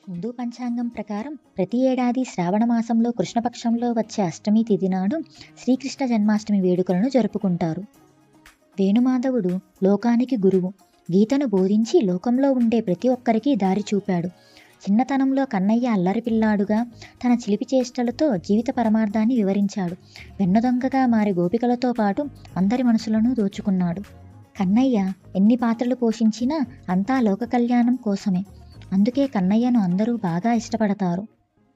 హిందూ పంచాంగం ప్రకారం ప్రతి ఏడాది శ్రావణ మాసంలో కృష్ణపక్షంలో వచ్చే అష్టమి తిథి నాడు శ్రీకృష్ణ జన్మాష్టమి వేడుకలను జరుపుకుంటారు. వేణుమాధవుడు లోకానికి గురువు. గీతను బోధించి లోకంలో ఉండే ప్రతి ఒక్కరికి దారి చూపాడు. చిన్నతనంలో కన్నయ్య అల్లరి పిల్లాడుగా తన చిలిపి చేష్టలతో జీవిత పరమార్థాన్ని వివరించాడు. వెన్నదొంగగా మారి గోపికలతో పాటు అందరి మనసులను దోచుకున్నాడు. కన్నయ్య ఎన్ని పాత్రలు పోషించినా అంతా లోక కళ్యాణం కోసమే. అందుకే కన్నయ్యను అందరూ బాగా ఇష్టపడతారు.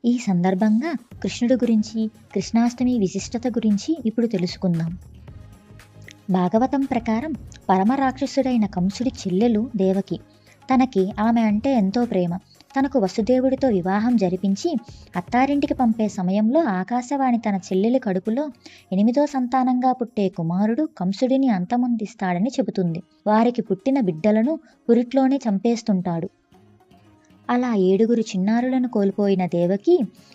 ఈ సందర్భంగా కృష్ణుడి గురించి, కృష్ణాష్టమి విశిష్టత గురించి ఇప్పుడు తెలుసుకుందాం. భాగవతం ప్రకారం పరమరాక్షసుడైన కంసుడి చెల్లెలు దేవకి. తనకి ఆమె అంటే ఎంతో ప్రేమ. తనకు వసుదేవుడితో వివాహం జరిపించి అత్తారింటికి పంపే సమయంలో ఆకాశవాణి తన చెల్లెలి కడుపులో 8వ సంతానంగా పుట్టే కుమారుడు కంసుడిని అంతమొందిస్తాడని చెబుతుంది. వారికి పుట్టిన బిడ్డలను పురిట్లోనే చంపేస్తుంటాడు. అలా 7 చిన్నారులను కోల్పోయిన దేవకి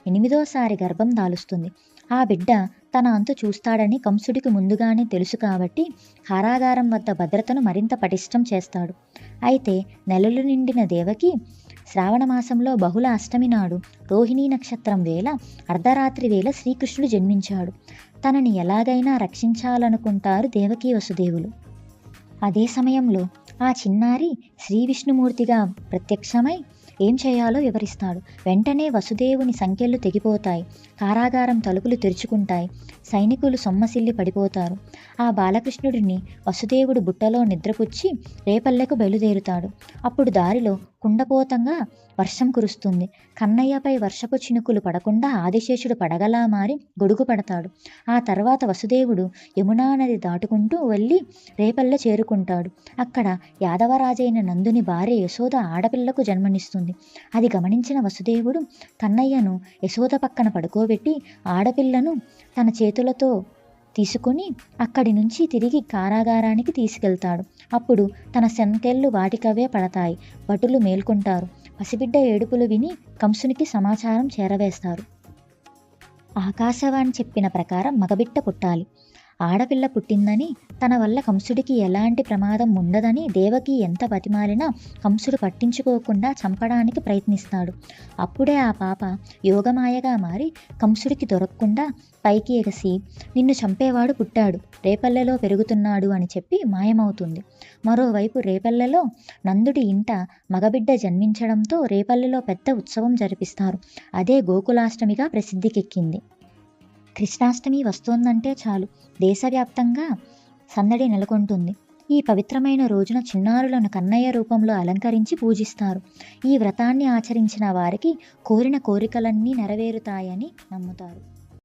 8వసారి గర్భం దాలుస్తుంది. ఆ బిడ్డ తన అంతు చూస్తాడని కంసుడికి ముందుగానే తెలుసు కాబట్టి కారాగారం వద్ద భద్రతను మరింత పటిష్టం చేస్తాడు. అయితే నెలలు నిండిన దేవకి శ్రావణ మాసంలో బహుళ అష్టమి నాడు రోహిణీ నక్షత్రం వేళ అర్ధరాత్రి వేళ శ్రీకృష్ణుడు జన్మించాడు. తనని ఎలాగైనా రక్షించాలనుకుంటారు దేవకీ వసుదేవులు. అదే సమయంలో ఆ చిన్నారి శ్రీ విష్ణుమూర్తిగా ప్రత్యక్షమై ఏం చేయాలో వివరిస్తాడు. వెంటనే వసుదేవుని సంకెళ్ళు తెగిపోతాయి. కారాగారం తలుపులు తెరుచుకుంటాయి. సైనికులు సొమ్మసిల్లి పడిపోతారు. ఆ బాలకృష్ణుడిని వసుదేవుడు బుట్టలో నిద్రపుచ్చి రేపల్లెకు బయలుదేరుతాడు. అప్పుడు దారిలో కుండపోతంగా వర్షం కురుస్తుంది. కన్నయ్యపై వర్షపు చినుకులు పడకుండా ఆదిశేషుడు పడగలా మారి గొడుగు పడతాడు. ఆ తర్వాత వసుదేవుడు యమునా నది దాటుకుంటూ వెళ్ళి రేపల్లె చేరుకుంటాడు. అక్కడ యాదవరాజైన నందుని భార్య యశోద ఆడపిల్లకు జన్మనిస్తుంది. అది గమనించిన వసుదేవుడు కన్నయ్యను యశోద పక్కన పడుకోబెట్టి ఆడపిల్లను తన చేతులతో తీసుకుని అక్కడి నుంచి తిరిగి కారాగారానికి తీసుకెళ్తాడు. అప్పుడు తన సంకెళ్ళు వాటికవే పడతాయి. భటులు మేల్కొంటారు. పసిబిడ్డ ఏడుపులు విని కంసునికి సమాచారం చేరవేస్తారు. ఆకాశవాణి చెప్పిన ప్రకారం మగబిడ్డ పుట్టాలి. ఆడపిల్ల పుట్టిందని, తన వల్ల కంసుడికి ఎలాంటి ప్రమాదం ఉండదని దేవకి ఎంత బతిమాలినా కంసుడు పట్టించుకోకుండా చంపడానికి ప్రయత్నిస్తాడు. అప్పుడే ఆ పాప యోగమాయగా మారి కంసుడికి దొరకకుండా పైకి ఎగసి నిన్ను చంపేవాడు పుట్టాడు, రేపల్లెలో పెరుగుతున్నాడు అని చెప్పి మాయమవుతుంది. మరోవైపు రేపల్లెలో నందుడి ఇంట మగబిడ్డ జన్మించడంతో రేపల్లెలో పెద్ద ఉత్సవం జరిపిస్తారు. అదే గోకులాష్టమిగా ప్రసిద్ధికెక్కింది. కృష్ణాష్టమి వస్తోందంటే చాలు దేశవ్యాప్తంగా సందడి నెలకొంటుంది. ఈ పవిత్రమైన రోజున చిన్నారులను కన్నయ్య రూపంలో అలంకరించి పూజిస్తారు. ఈ వ్రతాన్ని ఆచరించిన వారికి కోరిన కోరికలన్నీ నెరవేరుతాయని నమ్ముతారు.